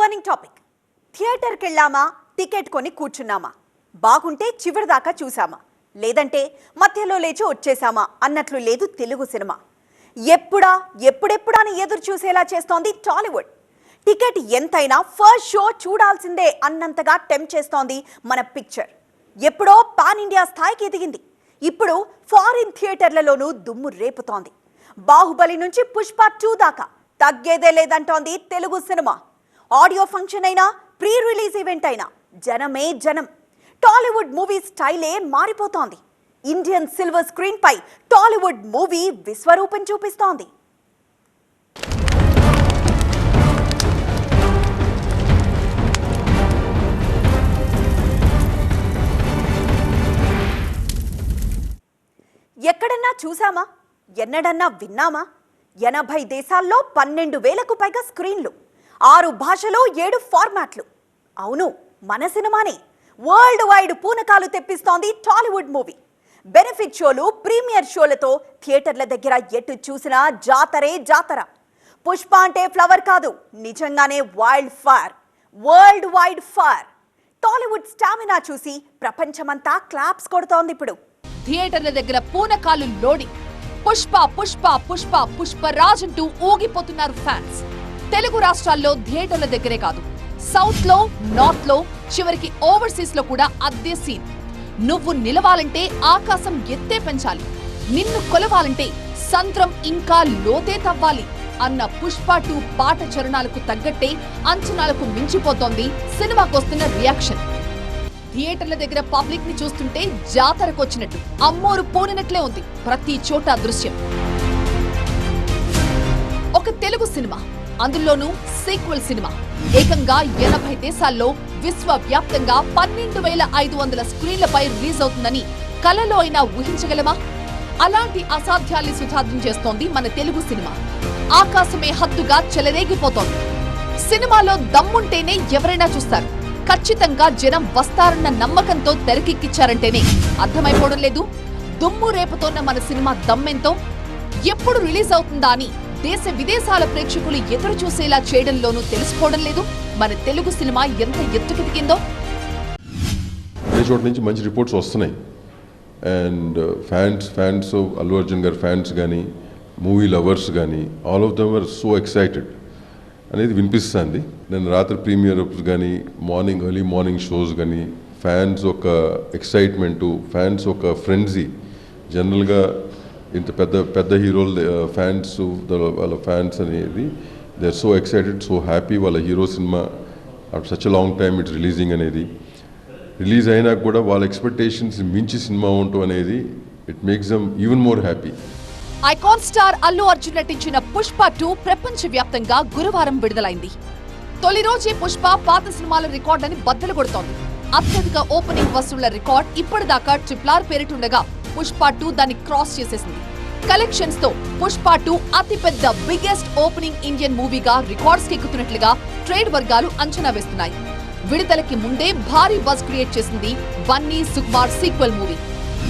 Burning topic. థియేటర్కి వెళ్ళామా, ticket కొని కూర్చున్నామా, బాగుంటే చివరిదాకా చూసామా, లేదంటే మధ్యలో లేచి వచ్చేసామా అన్నట్లు లేదు తెలుగు సినిమా. ఎప్పుడెప్పుడా అని ఎదురు చూసేలా చేస్తోంది టాలీవుడ్. టికెట్ ఎంతైనా ఫస్ట్ షో చూడాల్సిందే అన్నంతగా టెంప్ట్ చేస్తోంది మన పిక్చర్. ఎప్పుడో పాన్ ఇండియా స్థాయికి ఎదిగింది. ఇప్పుడు ఫారిన్ థియేటర్లలోనూ దుమ్ము రేపుతోంది. బాహుబలి నుంచి పుష్ప 2 దాకా తగ్గేదే లేదంటోంది తెలుగు సినిమా. ఆడియో ఫంక్షన్ అయినా, ప్రీ రిలీజ్ ఈవెంట్ అయినా జనమే జనం. టాలీవుడ్ మూవీ స్టైలే మారిపోతోంది. ఇండియన్ సిల్వర్ స్క్రీన్ పై టాలీవుడ్ మూవీ విశ్వరూపం చూపిస్తోంది. ఎక్కడన్నా చూసామా, ఎన్నడన్నా విన్నామా? 80 దేశాల్లో 12,000కు పైగా స్క్రీన్లు, 6 భాషలో 7 ఫార్మాట్లు. అవును, మన సినిమానే. వరల్డ్ వైడ్ పూనకాలు తెప్పిస్తోంది టాలీవుడ్ మూవీ. బెనిఫిట్ షోలు, ప్రీమియర్ షోలతో థియేటర్ల దగ్గర ఎటు చూసినా జాతరే జాతర. పుష్ప అంటే ఫ్లవర్ కాదు, నిజంగానే wild fire, world wide fire. Tollywood stamina చూసి ప్రపంచమంతా క్లాప్స్ కొడుతోంది. ఇప్పుడు థియేటర్ల దగ్గర పూనకాలు లోడి. పుష్ప పుష్ప పుష్ప పుష్పరాజ్ అంటూ ఊగిపోతున్నారు ఫ్యాన్స్. తెలుగు రాష్ట్రాల్లో థియేటర్ల దగ్గరే కాదు, సౌత్ లో, నార్త్ లో, చివరికి ఓవర్సీస్ లో కూడా అదే సీన్. నువ్వు నిలవాలంటే ఆకాశం ఎత్తే పెంచాలి, నిన్ను కొలవాలంటే సంద్రం ఇంకా లోతే తవ్వాలి అన్న పుష్ప 2 పాట చరణాలకు తగ్గట్టే అంచనాలకు మించిపోతోంది సినిమాకొస్తున్న రియాక్షన్. థియేటర్ల దగ్గర పబ్లిక్ ని చూస్తుంటే జాతరకొచ్చినట్టు, అమ్మోరు పోనినట్లే ఉంది ప్రతి చోట దృశ్యం. ఒక తెలుగు సినిమా, అందులోనూ సీక్వెల్ సినిమా, ఏకంగా 80 దేశాల్లో విశ్వవ్యాప్తంగా 12,500 స్క్రీన్లపై రిలీజ్ అవుతుందని కలలో అయినా ఊహించగలమా? అలాంటి అసాధ్యాల్ని సుసాధ్యం చేస్తోంది మన తెలుగు సినిమా. ఆకాశమే హద్దుగా చెలరేగిపోతోంది. సినిమాలో దమ్ముంటేనే ఎవరైనా చూస్తారు. ఖచ్చితంగా జనం వస్తారన్న నమ్మకంతో తెరకెక్కించారంటేనే అర్థమైపోవడం లేదు దుమ్ము రేపుతోన్న మన సినిమా దమ్మెంతో. ఎప్పుడు రిలీజ్ అవుతుందా అని దేశ విదేశాల ప్రేక్షకులు ఎదురు చూసేలా చేయడంలోనూ తెలిసిపోవడం లేదు మన తెలుగు సినిమా ఎంత ఎత్తుకెదిగిందో. చోట నుంచి మంచి రిపోర్ట్స్ వస్తున్నాయి. అండ్ ఫ్యాన్స్ అల్లు అర్జున్ గారి ఫ్యాన్స్ కానీ, మూవీ లవర్స్ కానీ, all of them are so excited అనేది వినిపిస్తుంది. నేను రాత్రి ప్రీమియర్ కానీ, ఎర్లీ మార్నింగ్ షోస్ కానీ, ఫ్యాన్స్ ఒక ఎక్సైట్మెంటు, ఫ్యాన్స్ ఒక ఫ్రెండ్జీ. జనరల్గా ఇంత పెద్ద హీరోలు ఫ్యాన్స్, వాళ్ళ ఫ్యాన్స్ అనేది they are so excited, so happy. వాళ్ళ hero cinema after such long time it's releasing అనేది, రిలీజ్ అయినా కూడా వాళ్ళ ఎక్స్పెక్టేషన్స్ మించి సినిమా ఉండటం అనేది it makes them even more happy. Icon star Allu Arjun నటించిన పుష్ప 2 ప్రపంచవ్యాప్తంగా గురువారం విడుదలైంది. తొలి రోజే పుష్ప పాత సినిమాల రికార్డుని బద్దలు కొడుతోంది. అత్యధిక ఓపెనింగ్ వసూళ్ల రికార్డ్ ఇప్పటిదాకా RRR పేరిటుండగా పుష్ప 2 దాన్ని క్రాస్ చేసేసింది. కలెక్షన్స్ తో పుష్ప 2 అతిపెద్ద బిగ్గెస్ట్ ఓపెనింగ్ ఇండియన్ మూవీగా రికార్డ్స్ ఎక్కుతున్నట్లుగా ట్రేడ్ వర్గాలు అంచనా వేస్తున్నాయి. విడుదలకి ముందే భారీ బజ్ క్రియేట్ చేసింది Bunny Sukumar sequel movie.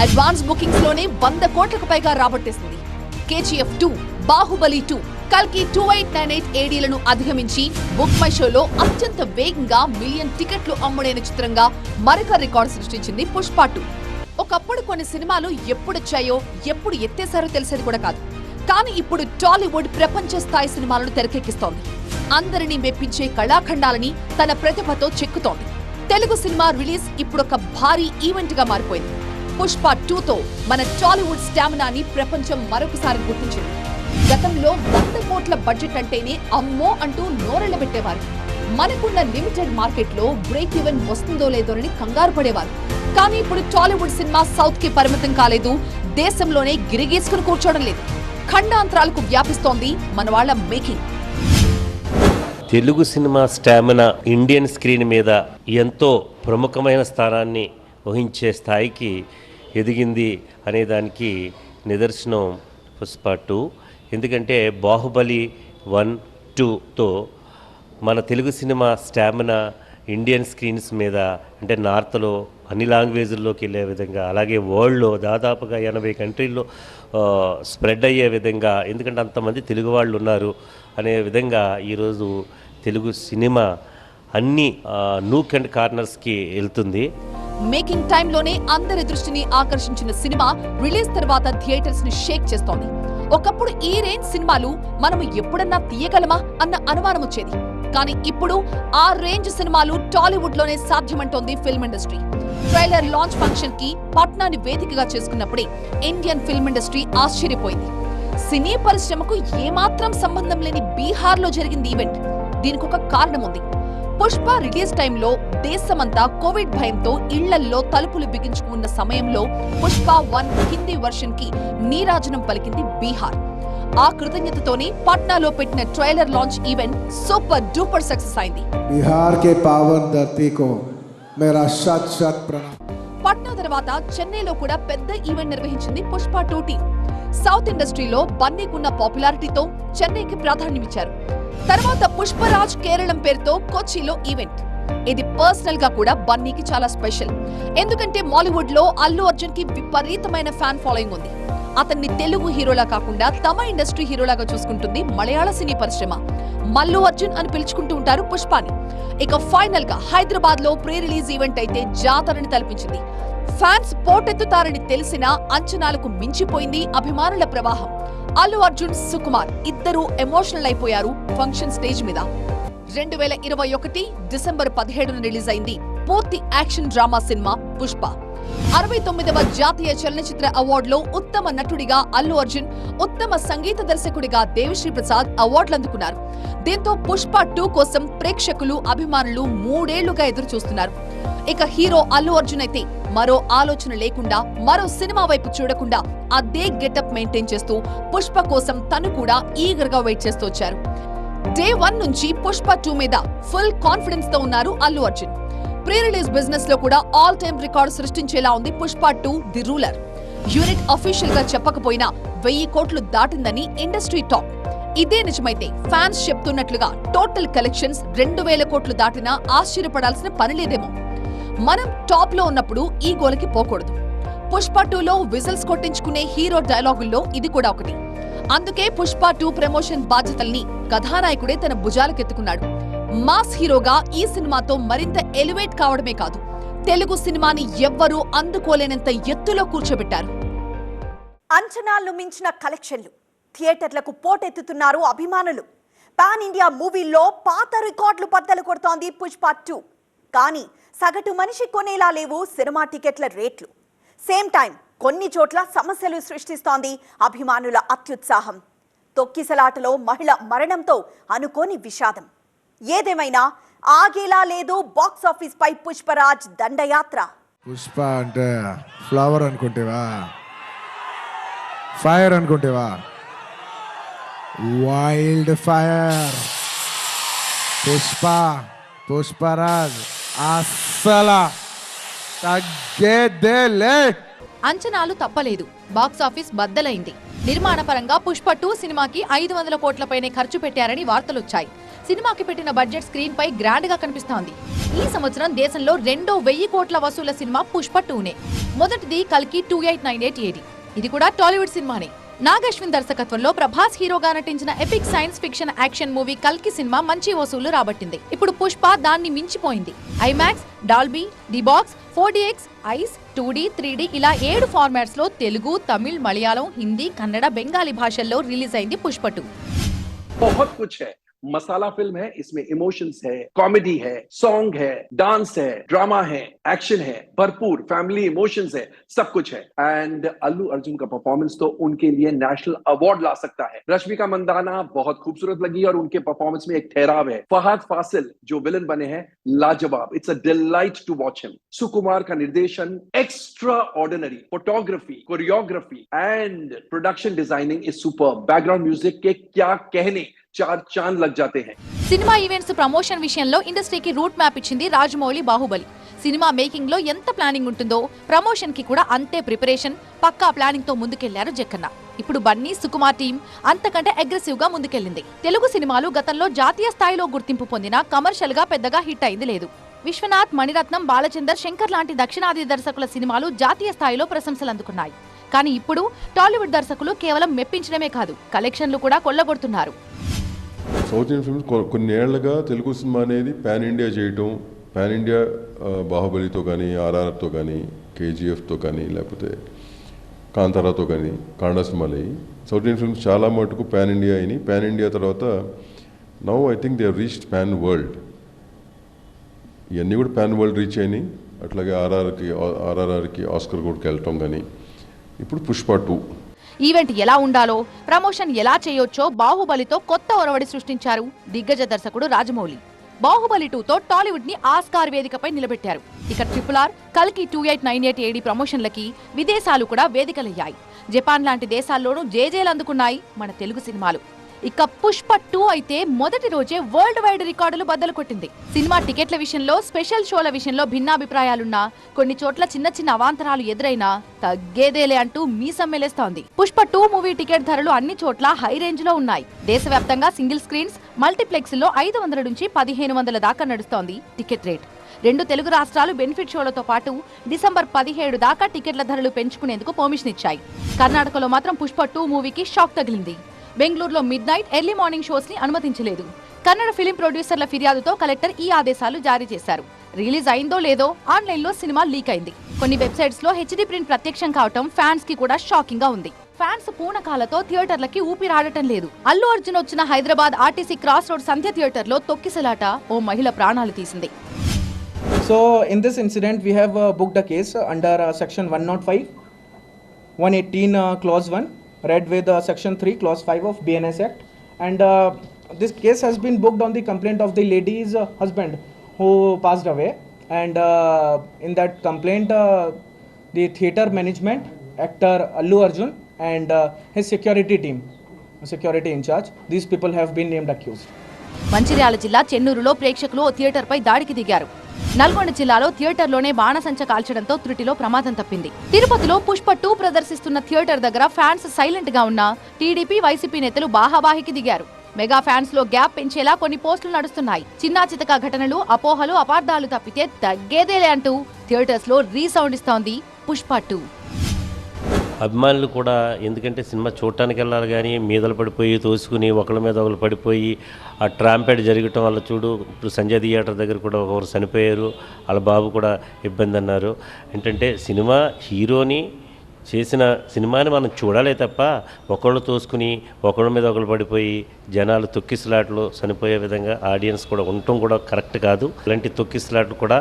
Advance bookings లోనే 100 కోట్లకు పైగా రాబట్టేసింది. KGF 2, బాహుబలి 2, కల్కి 2898 ఏడీలను అధిగమించి బుక్ మై షోలో అత్యంత వేగంగా 1 మిలియన్ టికెట్లు అమ్ముడైన చిత్రంగా మరొక రికార్డు సృష్టించింది పుష్ప 2. ఒకప్పుడు కొన్ని సినిమాలు ఎప్పుడొచ్చాయో, ఎప్పుడు ఎత్తేసారో తెలిసేది కూడా కాదు. కానీ ఇప్పుడు టాలీవుడ్ ప్రపంచ స్థాయి సినిమాలను తెరకెక్కిస్తోంది. అందరినీ మెప్పించే కళాఖండాలని తన ప్రతిభతో చెక్కుతోంది. తెలుగు సినిమా రిలీజ్ ఇప్పుడొక భారీ ఈవెంట్ గా మారిపోయింది. పుష్ప 2తో మన టాలీవుడ్ స్టామినాని ప్రపంచం మరొకసారి గుర్తించింది. గతంలో 100 కోట్ల బడ్జెట్ అంటేనే అమ్మో అంటూ నోరెళ్లబెట్టేవారు. మనకున్న లిమిటెడ్ మార్కెట్లో బ్రేక్ ఈవెన్ వస్తుందో లేదోనని కంగారు పడేవారు. కానీ ఇప్పుడు టాలీవుడ్ సినిమా సౌత్ కి పరిమితం కాలేదు, దేశంలోనే గిరిగీసుకుని కూర్చోవడం లేదు, ఖండాంతరాలకు వ్యాపిస్తోంది మన వాళ్ళ making. Telugu cinema stamina Indian screen మీద ఎంతో ప్రముఖమైన స్థానాన్ని వహించే స్థాయికి ఎదిగింది అనేదానికి నిదర్శనం పుష్ప 2. ఎందుకంటే బాహుబలి 1, 2తో మన Telugu cinema stamina Indian screens మీద, అంటే నార్త్లో అన్ని లాంగ్వేజ్ల్లోకి వెళ్ళే విధంగా, అలాగే వరల్డ్లో దాదాపుగా 80 కంట్రీల్లో స్ప్రెడ్ అయ్యే విధంగా, ఎందుకంటే అంతమంది తెలుగు వాళ్ళు ఉన్నారు అనే విధంగా ఈరోజు తెలుగు సినిమా అన్ని నూక్ అండ్ కార్నర్స్కి వెళ్తుంది. మేకింగ్ టైంలోనే అందరి దృష్టిని ఆకర్షించిన సినిమా రిలీజ్ తర్వాత థియేటర్స్ ని షేక్ చేస్తోంది. ఒకప్పుడు ఈ రేంజ్ సినిమాలు మనం ఎప్పుడన్నా తీయగలమా అన్న అనుమానం వచ్చేది. కానీ ఇప్పుడు ఆ రేంజ్ సినిమాలు టాలీవుడ్ లోనే సాధ్యమంటోంది film industry. Trailer launch function కి పట్నాన్ని వేదికగా చేసుకున్నప్పుడే ఇండియన్ ఫిల్మ్ ఇండస్ట్రీ ఆశ్చర్యపోయింది. సినీ పరిశ్రమకు ఏమాత్రం సంబంధం లేని బీహార్ లో జరిగింది ఈవెంట్. దీనికి ఒక కారణం ఉంది. పుష్ప రిలీజ్ టైంలో దేశమంతా కోవిడ్ భయంతో ఇళ్లల్లో తలుపులు బిగించుకున్న సమయంలో పుష్ప 1 హిందీ వర్షన్ కి నీరాజనం పలికింది బీహార్. ఆ కృతజ్ఞతతోనే పట్నాలో పెట్టిన trailer launch event super duper success అయింది. బిహార్ కే పావన్ ధర్తీ కో మేరా శత్ శత్ ప్రణామ్. పట్నా తర్వాత చెన్నైలో కూడా పెద్ద ఈవెంట్ నిర్వహించింది పుష్ప 2 టీం. సౌత్ ఇండస్ట్రీలో బన్నీకున్న పాపులారిటీతో చెన్నైకి ప్రాధాన్యమిచ్చారు. తర్వాత పుష్పరాజ్ కేరళం పేరుతో కొచ్చిలో ఈవెంట్. ఇది పర్సనల్ గా కూడా బన్నీకి చాలా స్పెషల్. ఎందుకంటే మాలీవుడ్ లో అల్లు అర్జున్ కి విపరీతమైన ఫ్యాన్ ఫాలోయింగ్ ఉంది. అతన్ని తెలుగు హీరోలా కాకుండా తమ ఇండస్ట్రీ హీరోలాగా చూసుకుంటుంది మలయాళ సినీ పరిశ్రమ. మల్లు అర్జున్ అని పిలుచుకుంటూ ఉంటారు పుష్పాని. ఇక ఫైనల్ గా హైదరాబాద్ లో ప్రీ రిలీజ్ ఈవెంట్ అయితే జాతరని తలపించింది. ఫ్యాన్స్ పోటెత్తుతారని తెలిసినా అంచనాలకు మించిపోయింది అభిమానుల ప్రవాహం. అల్లు అర్జున్, సుకుమార్ ఇద్దరూ ఎమోషనల్ అయిపోయారు ఫంక్షన్ స్టేజ్ మీద. 2021 డిసెంబర్ 17న రిలీజ్ అయింది పూర్తి యాక్షన్ డ్రామా సినిమా పుష్ప. 69వ జాతీయ చలనచిత్ర అవార్డులో ఉత్తమ నటుడిగా అల్లు అర్జున్, ఉత్తమ సంగీత దర్శకుడిగా దేవిశ్రీ ప్రసాద్ అవార్డులు అందుకున్నారు. దీంతో పుష్ప 2 కోసం ప్రేక్షకులు, అభిమానులు 3 ఏళ్లుగా ఎదురు చూస్తున్నారు. ఇక హీరో అల్లు అర్జున్ అయితే మరో ఆలోచన లేకుండా, మరో సినిమా వైపు చూడకుండా అదే గెటప్ మెయింటైన్ చేస్తూ పుష్ప కోసం తను కూడా ఈగర్ గా వెయిట్ చేస్తూ వచ్చారు. డే 1 నుంచి పుష్ప 2 మీద ఫుల్ కాన్ఫిడెన్స్ తో ఉన్నారు Allu Arjun. Pre release business లో కూడా ఆల్ టైమ్ రికార్డు సృష్టించేలా ఉంది Pushpa 2 the ruler. Unit official గా చెప్పకపోయినా 1000 కోట్లు దాటిందని ఇండస్ట్రీ టాక్. ఇదే నిజమైతే ఫ్యాన్స్ చెప్తున్నట్లుగా టోటల్ కలెక్షన్స్ 2000 కోట్లు దాటినా ఆశ్చర్యపడాల్సిన పని లేదేమో. మనం టాప్ లో ఉన్నప్పుడు ఈ గోలకి పోకూడదు. పుష్ప 2లో విజిల్స్ కొట్టించుకునే హీరో డైలాగుల్లో ఇది కూడా ఒకటి. అందుకే పుష్ప 2 ప్రమోషన్ బాధ్యతల్ని కథానాయకుడే తన భుజాలకెత్తుకున్నాడు. మాస్ హీరోగా ఈ సినిమాతో మరింత ఎలివేట్ కావడమే కాదు, తెలుగు సినిమాని ఎవ్వరూ అందుకోలేనంత ఎత్తులో కూర్చోబెట్టారు. అంచనాలను మించిన కలెక్షన్లు, థియేటర్లకు పోటెత్తుతున్నారు అభిమానులు. పాన్ ఇండియా మూవీల్లో పాత రికార్డులు బద్దలు కొడుతోంది పుష్ప 2. కానీ సగటు మనిషి కొనేలా లేవు సినిమా టికెట్ల రేట్లు. సేమ్ టైం కొన్ని చోట్ల సమస్యలు సృష్టిస్తోంది అభిమానుల అత్యుత్సాహం. తొక్కిసలాటలో మహిళ మరణంతో అనుకోని విషాదం. ఏదేమైనా ఆగేలా లేదు బాక్స్ ఆఫీస్ పై పుష్పరాజ్ దండయాత్ర. పుష్ప అంటే ఫ్లవర్ అనుకుంటేవా, ఫైర్ అనుకుంటేవా, వైల్డ్ ఫైర్. పుష్పరాజ్ అస్సలా తగ్గేదేలే. అంచనాలు తప్పలేదు, బాక్సాఫీస్ బద్దలైంది. నిర్మాణ పరంగా పుష్ప 2 సినిమాకి 500 కోట్లపైనే ఖర్చు పెట్టారని వార్తలొచ్చాయి. సినిమాకి పెట్టిన బడ్జెట్ స్క్రీన్ పై గ్రాండ్ గా కనిపిస్తోంది. ఈ సంవత్సరం దేశంలో రెండో 1000 కోట్ల వసూల సినిమా పుష్ప 2నే. మొదటిది కల్కి 2898 AD. ఇది కూడా టాలీవుడ్ సినిమానే. నాగశ్విన్ దర్శకత్వంలో ప్రభాస్ హీరోగా నటించిన epic science fiction action movie కల్కి సినిమా మంచి వసూళ్లు రాబట్టింది. ఇప్పుడు పుష్ప దాన్ని మించిపోయింది. IMAX, Dolby, డిబాక్స్, 4DX, ice, 2D, 3D ఇలా 7 ఫార్మాట్స్ లో తెలుగు, తమిళ్, మలయాళం, హిందీ, కన్నడ, బెంగాలీ భాషల్లో రిలీజ్ అయింది పుష్ప 2. बहुत कुछ है, मसाला फिल्म है, इसमें इमोशंस है, कॉमेडी है, सॉन्ग है, डांस है, ड्रामा है, एक्शन है, भरपूर फैमिली इमोशंस है, सब कुछ है. एंड अल्लू अर्जुन का परफॉर्मेंस तो उनके लिए नेशनल अवार्ड ला सकता है. रश्मिका मंदाना बहुत खूबसूरत लगी और उनके परफॉर्मेंस में एक ठहराव है. फहद फासिल जो विलन बने हैं, लाजवाब. It's a delight to watch him. Sukumar का निर्देशन extraordinary. Photography, choreography and production designing is super. Background music के क्या कहने, 4 चांद लग जाते हैं. సినిమా ఈవెంట్స్ ప్రమోషన్ విషయంలో ఇండస్ట్రీకి రూట్ మ్యాప్ ఇచ్చింది రాజమౌళి బాహుబలి. సినిమా మేకింగ్ లో ఎంత ప్లానింగ్ ఉంటుందో ప్రమోషన్ కి కూడా అంతే ప్రిపరేషన్, పక్కా ప్లానింగ్ తో ముందుకెళ్లారు జక్కన్న. ఇప్పుడు బన్నీ, సుకుమార్ టీం అంతకంటే అగ్రెసివ్ గా ముందుకెళ్లింది. తెలుగు సినిమాలు గతంలో జాతీయ స్థాయిలో గుర్తింపు పొందినా కమర్షియల్ గా పెద్దగా హిట్ అయింది లేదు. విశ్వనాథ్, మణిరత్నం, బాలచందర్, శంకర్ లాంటి దక్షిణాది దర్శకుల సినిమాలు జాతీయ స్థాయిలో ప్రశంసలు అందుకున్నాయి. కానీ ఇప్పుడు టాలీవుడ్ దర్శకులు కేవలం మెప్పించడమే కాదు, కలెక్షన్లు కూడా కొల్లగొడుతున్నారు. సో సౌత్ ఇండియన్ ఫిల్మ్స్ కొన్ని ఏళ్లుగా తెలుగు సినిమా అనేది పాన్ ఇండియా చేయటం, పాన్ ఇండియా బాహుబలితో కానీ, ఆర్ఆర్తో కానీ, కేజీఎఫ్తో కానీ, లేకపోతే కాంతారాతో కానీ కన్నడ సినిమాలు అయ్యి సౌత్ ఇండియన్ ఫిల్మ్స్ చాలా మటుకు పాన్ ఇండియా అయినాయి. పాన్ ఇండియా తర్వాత now I think they reached pan world. ఇవన్నీ కూడా పాన్ వరల్డ్ రీచ్ అయినాయి. అట్లాగే ఆర్ఆర్ఆర్కి ఆస్కర్ కూడా వెళ్ళటం కానీ, ఇప్పుడు పుష్ప 2. ఈవెంట్ ఎలా ఉండాలో, ప్రమోషన్ ఎలా చేయొచ్చో బాహుబలితో కొత్త ఒరవడి సృష్టించారు దిగ్గజ దర్శకుడు రాజమౌళి. బాహుబలి 2తో టాలీవుడ్ ని ఆస్కార్ వేదికపై నిలబెట్టారు. ఇక RRR, కల్కి 2898 AD ప్రమోషన్లకి విదేశాలు కూడా వేదికలయ్యాయి. జపాన్ లాంటి దేశాల్లోనూ జేజేలు అందుకున్నాయి మన తెలుగు సినిమాలు. ఇక పుష్ప 2 అయితే మొదటి రోజే వరల్డ్ వైడ్ రికార్డులు బద్దలు కొట్టింది. సినిమా టికెట్ల విషయంలో, స్పెషల్ షోల విషయంలో భిన్నాభిప్రాయాలున్నా, కొన్ని చోట్ల చిన్న చిన్న అవాంతరాలు ఎదురైనా తగ్గేదేలే అంటూ మీసమ్మెలేస్తోంది. పుష్ప 2 మూవీ టికెట్ ధరలు అన్ని చోట్ల హై రేంజ్ లో ఉన్నాయి. దేశవ్యాప్తంగా సింగిల్ స్క్రీన్స్, మల్టీప్లెక్స్ లో 500 నుంచి 1500 దాకా నడుస్తోంది టికెట్ రేట్. 2 తెలుగు రాష్ట్రాలు బెనిఫిట్ షోలతో పాటు డిసెంబర్ 17 దాకా టికెట్ల ధరలు పెంచుకునేందుకు పర్మిషన్ ఇచ్చాయి. కర్ణాటకలో మాత్రం పుష్ప 2 మూవీకి షాక్ తగిలింది. బెంగళూరులో mid night, early morning shows ని అనుమతించలేదు. కన్నడ ఫిలిం ప్రొడ్యూసర్ల ఫిర్యాదుతో కలెక్టర్ ఈ ఆదేశాలు జారీ చేశారు. రిలీజ్ అయిందో లేదో ఆన్లైన్ లో సినిమా లీక్ అయింది. కొన్ని వెబ్సైట్స్ లో హెచ్డీ ప్రింట్ ప్రత్యక్షం కావటం ఫ్యాన్స్ కి కూడా షాకింగ్ గా ఉంది. ఫ్యాన్స్ పూనకాలతో థియేటర్లకి ఊపిరాడటం లేదు. అల్లు అర్జున్ వచ్చిన హైదరాబాద్ ఆర్టీసీ క్రాస్ రోడ్ సంధ్య థియేటర్ లో తొక్కిసలాట ఓ మహిళ ప్రాణాలు తీసింది. So in this incident we have booked a case under section 105, 118 clause 1, read with section 3 clause 5 of BNS Act, and this case has been booked on the complaint of the lady's husband who passed away, and in that complaint the theatre management, actor Allu Arjun and his security team, security in charge, these people have been named accused. Mancherial జిల్లా చెన్నూరులో ప్రేక్షకులు ఓ theatre పై దాడికి దిగారు. నల్గొండ జిల్లాలో థియేటర్లోనే బాణసంచ కాల్చడంతో త్రుటిలో ప్రమాదం తప్పింది. తిరుపతిలో పుష్ప 2 ప్రదర్శిస్తున్న థియేటర్ దగ్గర ఫ్యాన్స్ సైలెంట్ గా ఉన్న టీడీపీ, వైసీపీ నేతలు బాహాబాహికి దిగారు. మెగా ఫ్యాన్స్ లో గ్యాప్ పెంచేలా కొన్ని పోస్టులు నడుస్తున్నాయి. చిన్నా చితక ఘటనలు, అపోహలు, అపార్థాలు తప్పితే తగ్గేదేలే అంటూ థియేటర్స్ లో రీసౌండ్ ఇస్తోంది పుష్ప 2. అభిమానులు కూడా, ఎందుకంటే సినిమా చూడటానికి వెళ్ళాలి కానీ మీదలు పడిపోయి తోసుకుని ఒకళ్ళ మీద ఒకళ్ళు పడిపోయి ఆ ట్రాంపేట్ జరగటం వల్ల చూడు, ఇప్పుడు సంజయ్ థియేటర్ దగ్గర కూడా ఒకరు చనిపోయారు, వాళ్ళ బాబు కూడా ఇబ్బంది అన్నారు. ఏంటంటే సినిమా హీరోని చేసిన సినిమాని మనం చూడాలే తప్ప ఒకళ్ళు తోసుకుని ఒకళ్ళ మీద ఒకళ్ళు పడిపోయి జనాలు తొక్కిసలాట్లు చనిపోయే విధంగా ఆడియన్స్ కూడా ఉండటం కూడా కరెక్ట్ కాదు. ఇలాంటి తొక్కిసలాట్లు కూడా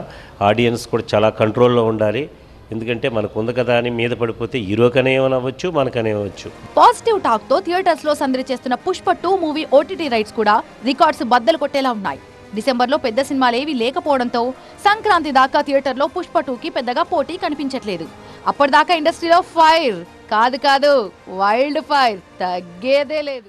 ఆడియన్స్ కూడా చాలా కంట్రోల్లో ఉండాలి. ఎందుకంటే మనకు ఉంది కదా అని మీద పడిపోతే హీరోకనే అవ్వచ్చు, మనకనే అవ్వచ్చు. పాజిటివ్ టాక్ తో థియేటర్స్ లో సందడి చేస్తున్న పుష్ప 2 మూవీ ఓటీటీ రైట్స్ కూడా రికార్డ్స్ బద్దలు కొట్టేలా ఉన్నాయి. డిసెంబర్లో పెద్ద సినిమాలేవి లేకపోవడంతో సంక్రాంతి దాకా థియేటర్లో పుష్ప 2కి పెద్దగా పోటీ కనిపించట్లేదు. అప్పటిదాకా ఇండస్ట్రీలో ఫైర్ కాదు వైల్డ్ ఫైర్ తగ్గేదే లేదు.